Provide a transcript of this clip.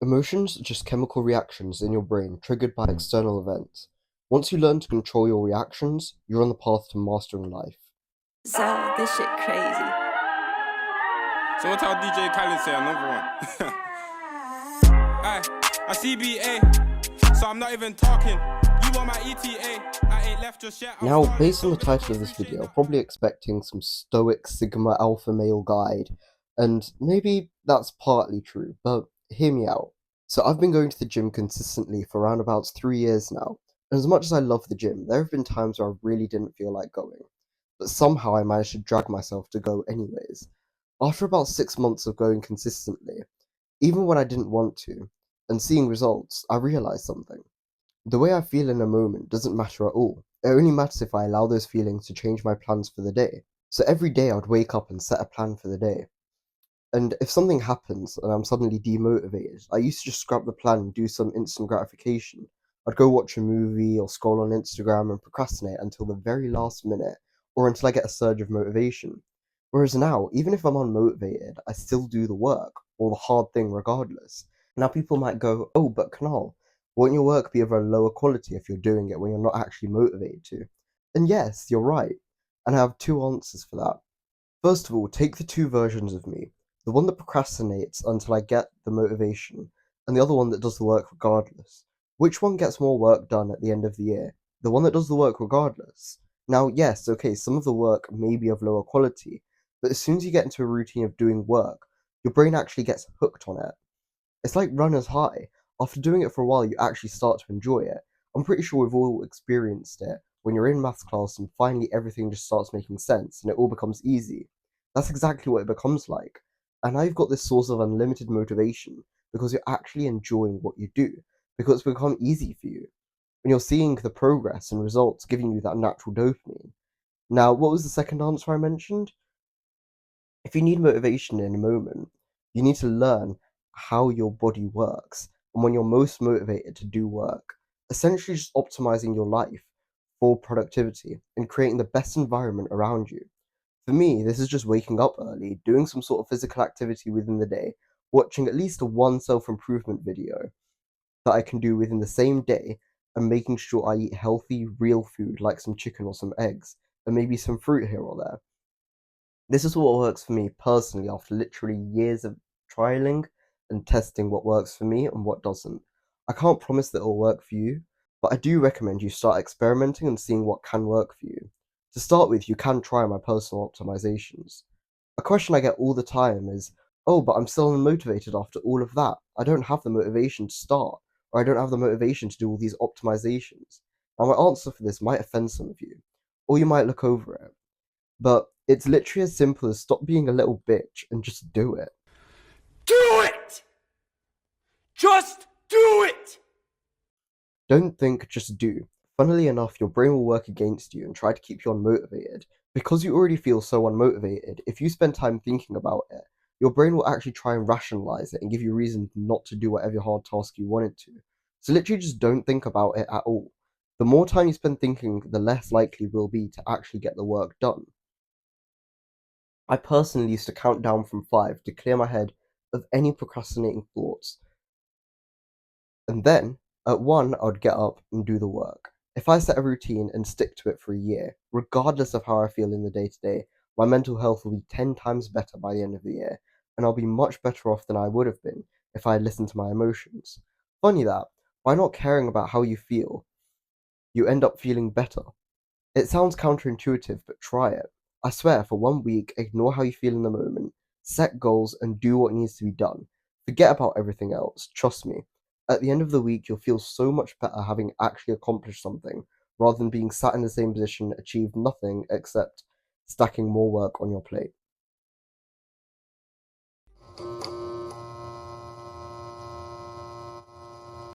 Emotions are just chemical reactions in your brain triggered by external events. Once you learn to control your reactions, you're on the path to mastering life. So this shit crazy. Someone tell DJ Khaled say another one. Aye, I CBA, so I'm not even talking. You want my ETA? I ain't left just yet. Now, based on the title of this video, probably expecting some stoic Sigma alpha male guide, and maybe that's partly true, but hear me out. So I've been going to the gym consistently for around about 3 years now, and as much as I love the gym, there have been times where I really didn't feel like going, but somehow I managed to drag myself to go anyways. After about 6 months of going consistently, even when I didn't want to, and seeing results, I realized something. The way I feel in a moment doesn't matter at all. It only matters if I allow those feelings to change my plans for the day. So every day I'd wake up and set a plan for the day. And if something happens and I'm suddenly demotivated, I used to just scrap the plan and do some instant gratification. I'd go watch a movie or scroll on Instagram and procrastinate until the very last minute, or until I get a surge of motivation. Whereas now, even if I'm unmotivated, I still do the work, or the hard thing regardless. Now people might go, oh, but Kanal, won't your work be of a lower quality if you're doing it when you're not actually motivated to? And yes, you're right. And I have two answers for that. First of all, take the two versions of me. The one that procrastinates until I get the motivation, and the other one that does the work regardless. Which one gets more work done at the end of the year? The one that does the work regardless. Now, yes, okay, some of the work may be of lower quality, but as soon as you get into a routine of doing work, your brain actually gets hooked on it. It's like runner's high. After doing it for a while, you actually start to enjoy it. I'm pretty sure we've all experienced it when you're in maths class and finally everything just starts making sense and it all becomes easy. That's exactly what it becomes like. And now you've got this source of unlimited motivation because you're actually enjoying what you do, because it's become easy for you. When you're seeing the progress and results giving you that natural dopamine. Now, what was the second answer I mentioned? If you need motivation in a moment, you need to learn how your body works and when you're most motivated to do work. Essentially, just optimizing your life for productivity and creating the best environment around you. For me, this is just waking up early, doing some sort of physical activity within the day, watching at least one self improvement video that I can do within the same day, and making sure I eat healthy, real food like some chicken or some eggs, and maybe some fruit here or there. This is what works for me personally after literally years of trialing and testing what works for me and what doesn't. I can't promise that it'll work for you, but I do recommend you start experimenting and seeing what can work for you. To start with, you can try my personal optimizations. A question I get all the time is, oh, but I'm still unmotivated after all of that. I don't have the motivation to start, or I don't have the motivation to do all these optimizations. Now, my answer for this might offend some of you, or you might look over it. But it's literally as simple as stop being a little bitch and just do it. Do it! Just do it! Don't think, just do. Funnily enough, your brain will work against you and try to keep you unmotivated. Because you already feel so unmotivated, if you spend time thinking about it, your brain will actually try and rationalize it and give you reason not to do whatever hard task you want it to. So literally just don't think about it at all. The more time you spend thinking, the less likely you will be to actually get the work done. I personally used to count down from 5 to clear my head of any procrastinating thoughts, and then, at 1, I would get up and do the work. If I set a routine and stick to it for a year, regardless of how I feel in the day to day, my mental health will be 10 times better by the end of the year, and I'll be much better off than I would have been if I had listened to my emotions. Funny that, by not caring about how you feel, you end up feeling better. It sounds counterintuitive, but try it. I swear, for 1 week, ignore how you feel in the moment, set goals, and do what needs to be done. Forget about everything else, trust me. At the end of the week, you'll feel so much better having actually accomplished something, rather than being sat in the same position, achieved nothing except stacking more work on your plate.